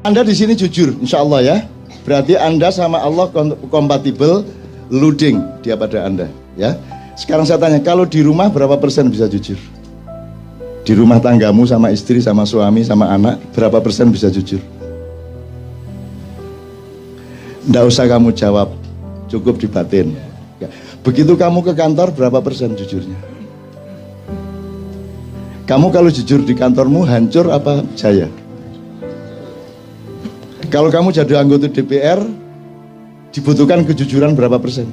Anda di sini jujur, insya Allah ya. Berarti Anda sama Allah kompatibel, luding dia pada Anda, ya. Sekarang saya tanya, kalau di rumah berapa persen bisa jujur? Di rumah tanggamu sama istri, sama suami, sama anak, berapa persen bisa jujur? Nggak usah kamu jawab, cukup di batin. Begitu kamu ke kantor, berapa persen jujurnya? Kamu kalau jujur di kantormu, hancur apa jaya? Kalau kamu jadi anggota DPR, dibutuhkan kejujuran berapa persen?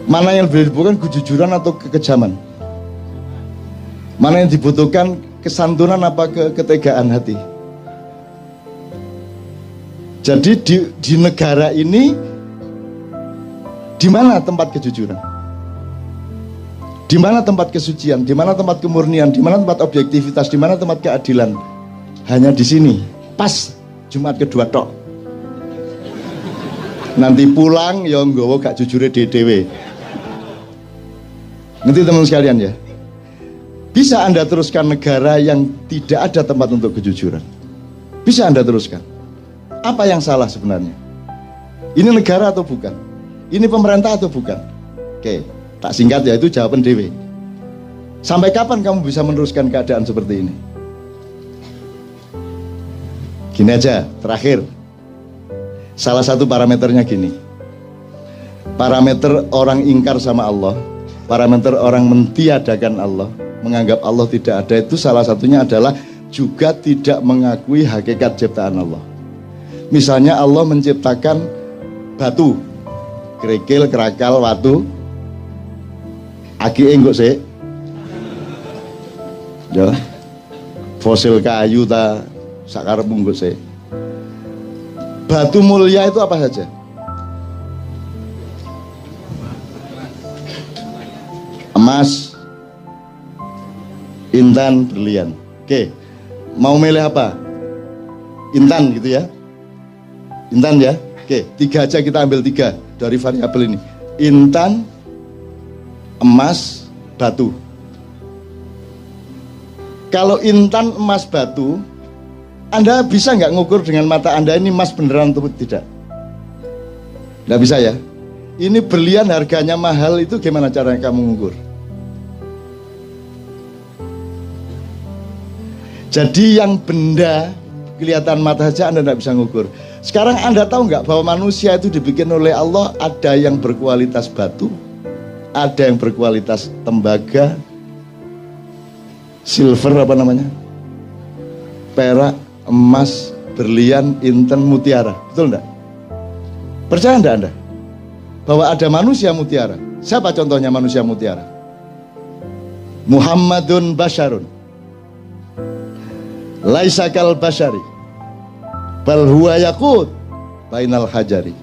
Mana yang lebih dibutuhkan, kejujuran atau kekejaman? Mana yang dibutuhkan, kesantunan apa ketegaan hati? Jadi di negara ini, di mana tempat kejujuran? Di mana tempat kesucian? Di mana tempat kemurnian? Di mana tempat objektivitas? Di mana tempat keadilan? Hanya di sini. Pas Jumat kedua tok. Nanti pulang ya nggawa gak jujure dhewe. Nanti teman sekalian ya. Bisa Anda teruskan negara yang tidak ada tempat untuk kejujuran? Bisa Anda teruskan? Apa yang salah sebenarnya? Ini negara atau bukan? Ini pemerintah atau bukan? Oke, tak singkat ya, itu jawaban dewe. Sampai kapan kamu bisa meneruskan keadaan seperti ini? Gini aja, terakhir. Salah satu parameternya gini. Parameter orang ingkar sama Allah, parameter orang mentiadakan Allah, menganggap Allah tidak ada, itu salah satunya adalah juga tidak mengakui hakikat ciptaan Allah. Misalnya Allah menciptakan batu, kerikil, kerakal, watu, aki enggak sih? Ya, fosil kayu ta sakar bungkus sih. Batu mulia itu apa saja? Emas, intan, berlian. Oke, mau milih apa? Intan gitu ya? Intan ya? Oke, 3 aja, kita ambil 3 dari variabel ini. Intan, emas, batu. Kalau intan, emas, batu, Anda bisa nggak ngukur dengan mata Anda ini emas beneran atau tidak? Nggak bisa ya? Ini berlian harganya mahal, itu gimana caranya kamu ngukur? Jadi yang benda kelihatan mata saja Anda nggak bisa ngukur. Sekarang Anda tahu nggak bahwa manusia itu dibikin oleh Allah, ada yang berkualitas batu, ada yang berkualitas tembaga, silver apa namanya, perak, emas, berlian, inten, mutiara. Betul enggak? Percaya enggak Anda bahwa ada manusia mutiara? Siapa contohnya manusia mutiara? Muhammadun Basyarun, laisa kal basyari, bal huwa yaqut bainal hajari.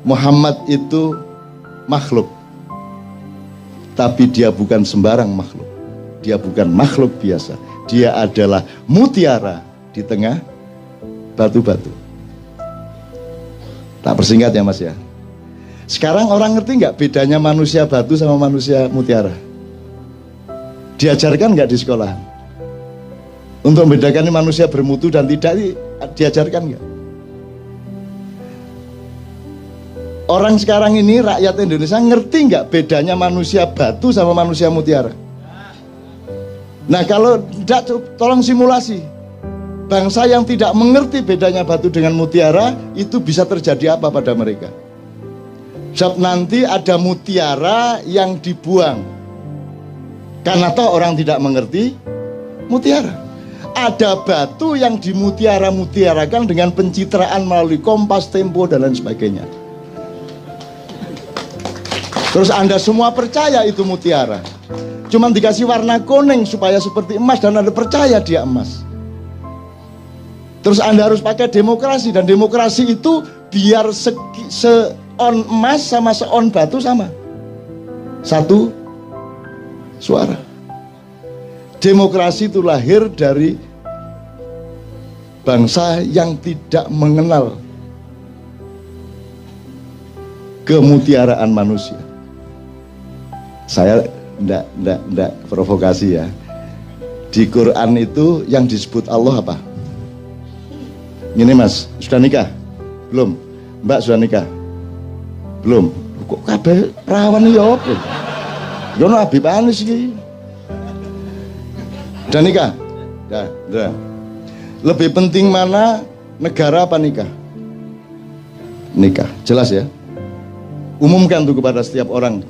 Muhammad itu makhluk, tapi dia bukan sembarang makhluk. Dia bukan makhluk biasa. Dia adalah mutiara di tengah batu-batu. Tak persingkat ya Mas ya. Sekarang orang ngerti nggak bedanya manusia batu sama manusia mutiara? Diajarkan nggak di sekolah? Untuk membedakan manusia bermutu dan tidak, diajarkan nggak? Orang sekarang ini, rakyat Indonesia, ngerti nggak bedanya manusia batu sama manusia mutiara? Nah kalau tidak, tolong simulasi. Bangsa yang tidak mengerti bedanya batu dengan mutiara, itu bisa terjadi apa pada mereka? Sebab nanti ada mutiara yang dibuang, karena toh orang tidak mengerti mutiara. Ada batu yang dimutiara-mutiarakan dengan pencitraan melalui Kompas, Tempo, dan lain sebagainya. Terus Anda semua percaya itu mutiara. Cuman dikasih warna kuning supaya seperti emas dan Anda percaya dia emas. Terus Anda harus pakai demokrasi, dan demokrasi itu biar seon emas sama seon batu sama. Satu suara. Demokrasi itu lahir dari bangsa yang tidak mengenal kemutiaraan manusia. Saya enggak provokasi ya. Di Quran itu yang disebut Allah apa? Ini Mas, sudah nikah? Belum? Mbak sudah nikah? Belum? Kok kabeh perawan ya apa? Ya ono Habib Anis iki. Sudah nikah? Sudah. Lebih penting mana, negara apa nikah? Nikah, jelas ya. Umumkan tuh kepada setiap orang,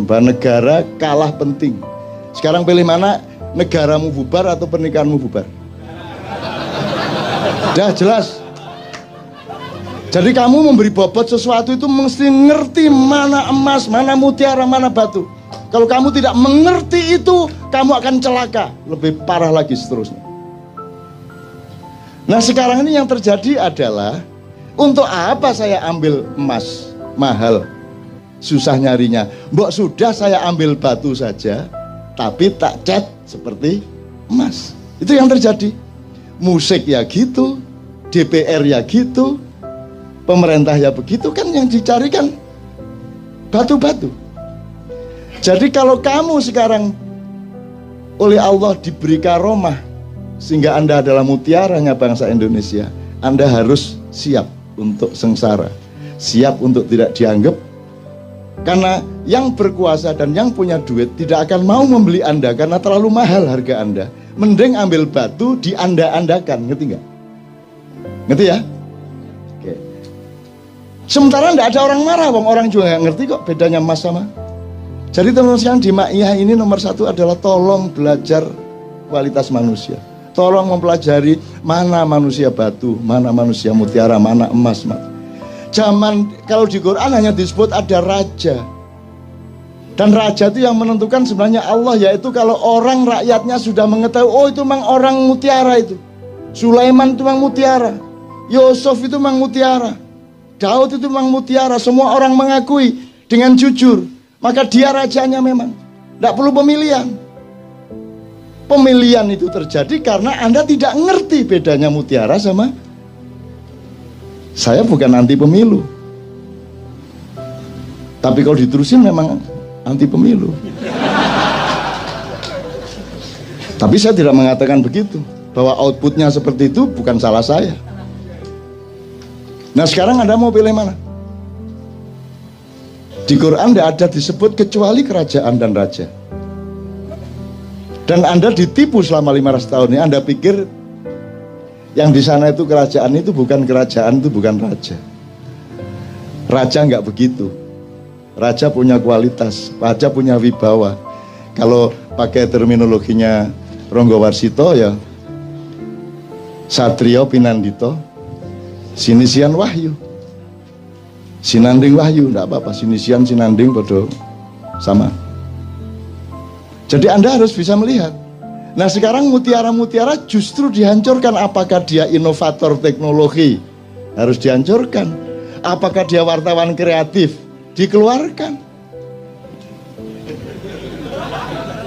bahwa negara kalah penting. Sekarang pilih mana, negaramu bubar atau pernikahanmu bubar? Dah jelas. Jadi kamu memberi bobot sesuatu itu mesti ngerti mana emas, mana mutiara, mana batu. Kalau kamu tidak mengerti itu, kamu akan celaka. Lebih parah lagi seterusnya. Nah sekarang ini yang terjadi adalah, untuk apa saya ambil emas mahal, susah nyarinya. Mbok sudah saya ambil batu saja, tapi tak cat seperti emas. Itu yang terjadi. Musik ya gitu, DPR ya gitu, pemerintah ya begitu, kan yang dicarikan batu-batu. Jadi kalau kamu sekarang oleh Allah diberi karomah sehingga Anda adalah mutiaranya bangsa Indonesia, Anda harus siap untuk sengsara, siap untuk tidak dianggap, karena yang berkuasa dan yang punya duit tidak akan mau membeli Anda karena terlalu mahal harga Anda. Mending ambil batu dianda-andakan, ngerti nggak? Ngerti ya? Oke. Sementara nggak ada orang marah, orang juga nggak ngerti kok bedanya emas sama. Jadi teman-teman di Ma'iyah ini nomor satu adalah tolong belajar kualitas manusia. Tolong mempelajari mana manusia batu, mana manusia mutiara, mana emas. Zaman kalau di Quran hanya disebut ada raja. Dan raja itu yang menentukan sebenarnya Allah, yaitu kalau orang rakyatnya sudah mengetahui, oh itu memang orang mutiara itu. Sulaiman itu memang mutiara. Yusuf itu memang mutiara. Daud itu memang mutiara. Semua orang mengakui dengan jujur. Maka dia rajanya memang. Tidak perlu pemilihan. Pemilihan itu terjadi karena Anda tidak ngerti bedanya mutiara sama. Saya bukan anti pemilu. Tapi kalau diterusin memang anti pemilu. Tapi saya tidak mengatakan begitu. Bahwa outputnya seperti itu bukan salah saya. Nah sekarang Anda mau pilih mana? Di Quran tidak ada disebut kecuali kerajaan dan raja. Dan Anda ditipu selama 500 tahun ini. Anda pikir yang di sana itu kerajaan, itu bukan kerajaan, itu bukan raja. Raja nggak begitu. Raja punya kualitas, raja punya wibawa. Kalau pakai terminologinya Ronggo Warsito ya, Satrio Pinandito, Sinisian Wahyu. Sinanding Wahyu, enggak apa-apa, Sinisian, Sinanding bodoh sama. Jadi Anda harus bisa melihat. Nah sekarang mutiara-mutiara justru dihancurkan. Apakah dia inovator teknologi? Harus dihancurkan. Apakah dia wartawan kreatif? Dikeluarkan.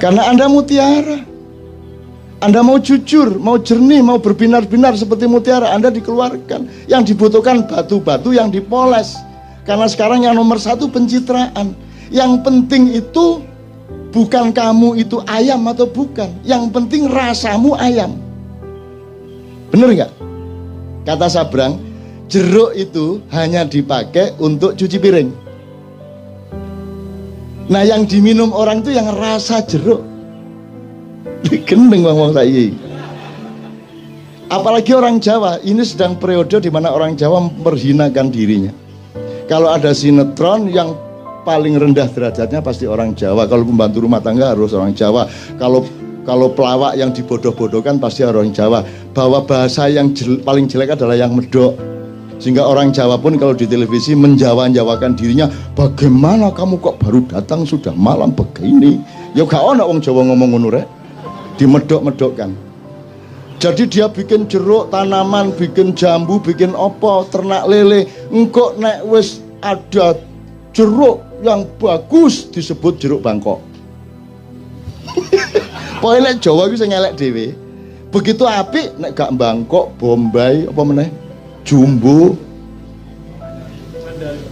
Karena Anda mutiara. Anda mau jujur, mau jernih, mau berbinar-binar seperti mutiara, Anda dikeluarkan. Yang dibutuhkan batu-batu yang dipoles. Karena sekarang yang nomor satu pencitraan. Yang penting itu bukan kamu itu ayam atau bukan. Yang penting rasamu ayam. Bener nggak? Kata Sabrang, jeruk itu hanya dipakai untuk cuci piring. Nah yang diminum orang itu yang rasa jeruk. Gendeng ngomong saya. Apalagi orang Jawa, ini sedang periode di mana orang Jawa memperhinakan dirinya. Kalau ada sinetron yang paling rendah derajatnya pasti orang Jawa. Kalau pembantu rumah tangga harus orang Jawa. Kalau pelawak yang dibodoh-bodohkan pasti orang Jawa. Bahwa bahasa yang paling jelek adalah yang medok. Sehingga orang Jawa pun kalau di televisi menjawa-jawakan dirinya, bagaimana kamu kok baru datang sudah malam begini? Ya gak ono wong Jawa ngomong ngono rek. Dimedok-medokkan. Jadi dia bikin jeruk tanaman, bikin jambu, bikin opo, ternak lele. Engkok nek wis ada jeruk yang bagus disebut jeruk Bangkok. Pokoknya Jawa itu ngelek dewe. Begitu apik nek gak Bangkok, Bombay, apa meneh? Jumbo,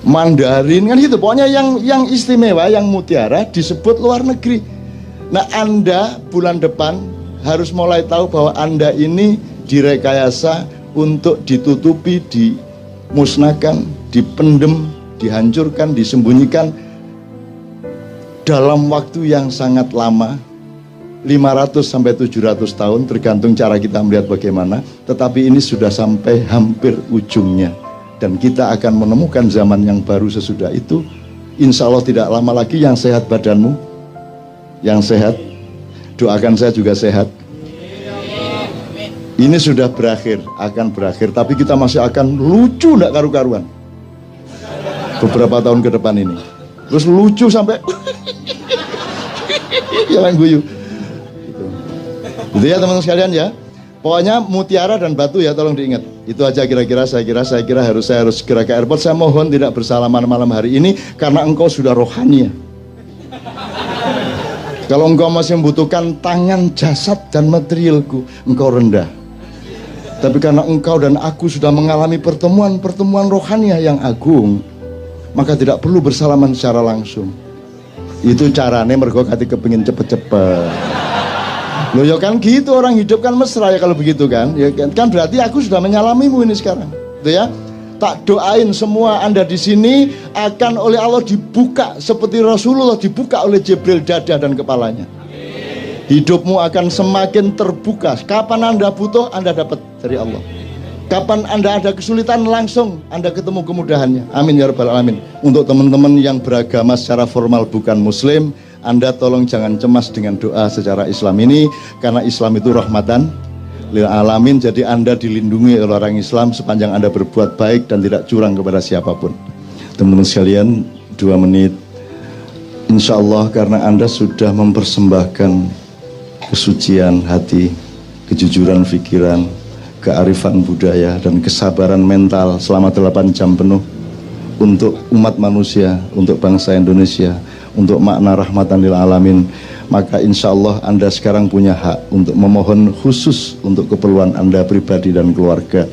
Mandarin kan gitu. Pokoknya yang istimewa, yang mutiara disebut luar negeri. Nah Anda bulan depan harus mulai tahu bahwa Anda ini direkayasa untuk ditutupi, dimusnahkan, dipendem, dihancurkan, disembunyikan dalam waktu yang sangat lama, 500 sampai 700 tahun tergantung cara kita melihat bagaimana, tetapi ini sudah sampai hampir ujungnya dan kita akan menemukan zaman yang baru sesudah itu. Insya Allah tidak lama lagi. Yang sehat badanmu, yang sehat, doakan saya juga sehat. Ini sudah berakhir, akan berakhir, tapi kita masih akan lucu enggak karu-karuan beberapa tahun ke depan ini. Terus lucu sampai jalan guyu. Gitu ya teman-teman sekalian ya. Pokoknya mutiara dan batu ya, tolong diingat. Itu aja kira-kira saya kira saya harus segera ke airport. Saya mohon tidak bersalaman malam hari ini karena engkau sudah rohani ya. Kalau engkau masih membutuhkan tangan, jasad dan materialku, engkau rendah. Tapi karena engkau dan aku sudah mengalami pertemuan rohania yang agung, maka tidak perlu bersalaman secara langsung. Itu caranya mergo kati kepingin cepet-cepet. Loh ya kan gitu, orang hidup kan mesra ya kalau begitu kan. Ya kan berarti aku sudah menyalamimu ini sekarang. Gitu ya. Tak doain semua Anda di sini akan oleh Allah dibuka seperti Rasulullah dibuka oleh Jibril dada dan kepalanya. Hidupmu akan semakin terbuka. Kapan Anda butuh, Anda dapat dari Allah. Kapan Anda ada kesulitan, langsung Anda ketemu kemudahannya. Amin ya rabbal alamin. Untuk teman-teman yang beragama secara formal bukan muslim, Anda tolong jangan cemas dengan doa secara Islam ini, karena Islam itu rahmatan lil alamin. Jadi Anda dilindungi oleh orang Islam sepanjang Anda berbuat baik dan tidak curang kepada siapapun. Teman-teman sekalian, 2 menit. Insya Allah karena Anda sudah mempersembahkan kesucian hati, kejujuran pikiran, kearifan budaya, dan kesabaran mental selama 8 jam penuh untuk umat manusia, untuk bangsa Indonesia, untuk makna rahmatan lil alamin, maka insya Allah Anda sekarang punya hak untuk memohon khusus untuk keperluan Anda pribadi dan keluarga,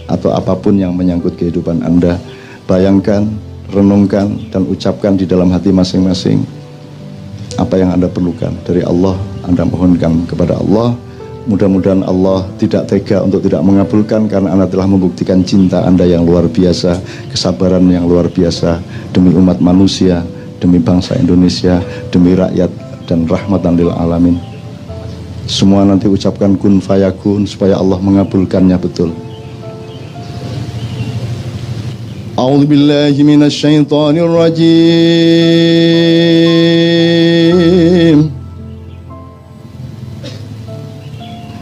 atau apapun yang menyangkut kehidupan Anda. Bayangkan, renungkan, dan ucapkan di dalam hati masing-masing apa yang Anda perlukan dari Allah. Anda mohonkan kepada Allah. Mudah-mudahan Allah tidak tega untuk tidak mengabulkan, karena Anda telah membuktikan cinta Anda yang luar biasa, kesabaran yang luar biasa demi umat manusia, demi bangsa Indonesia, demi rakyat, dan rahmatan lil alamin. Semua nanti ucapkan kun fayakun supaya Allah mengabulkannya betul. A'udzubillahi minasyaitonir rajim.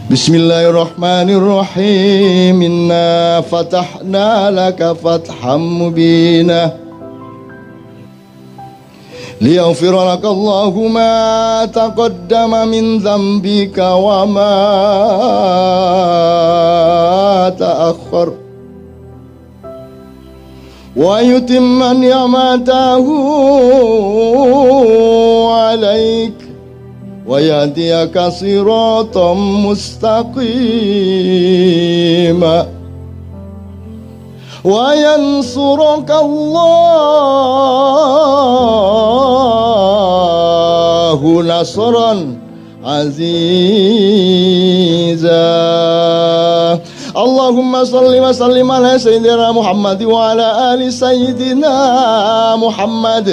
Bismillahirrahmanirrahim. Inna fatahna laka fatham mubina liyaghfira laka Allahu ma taqaddama min dhanbika wa ma ta'akhkhar wa yutimma ni'matahu 'alaik wa yahdiyaka siratan mustaqima wa yansuraka Allahu nasran aziza. Allahumma salli wa sallim ala sayyidina Muhammad wa ala ali sayyidina Muhammad.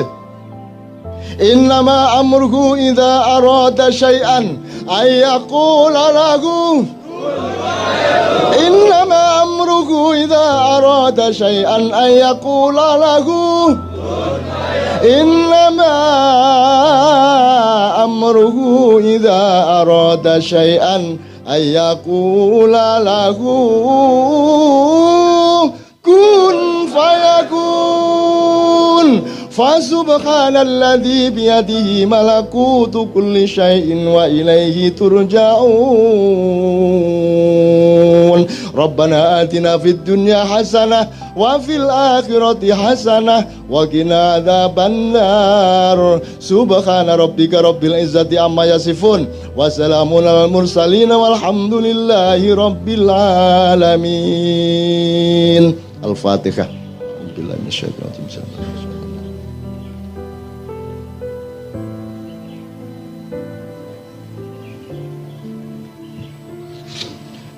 Innama amruhu idza arada syai'an ay yaqula lahu. Innama amruhu idza arada syai'an ay yaqula lahu. Innama amruhu idza arada syai'an ay yaqula lahu kun fayakun. Fasubhanalladzi biyadihi malakutu kulli syai'in wa ilaihi turja'un. Rabbana atina fid dunya hasanah wa fil akhirati hasanah wa qina adzabannar. Subhana rabbika rabbil izzati amma yasifun wa salamun alal mursalin walhamdulillahi rabbil alamin. Al-Fatihah. Alhamdulillah minasyaitonir rajim.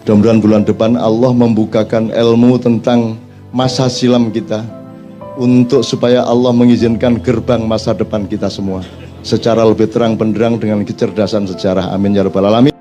Mudah-mudahan bulan depan Allah membukakan ilmu tentang masa silam kita, untuk supaya Allah mengizinkan gerbang masa depan kita semua secara lebih terang benderang dengan kecerdasan sejarah. Amin ya rabbal alamin.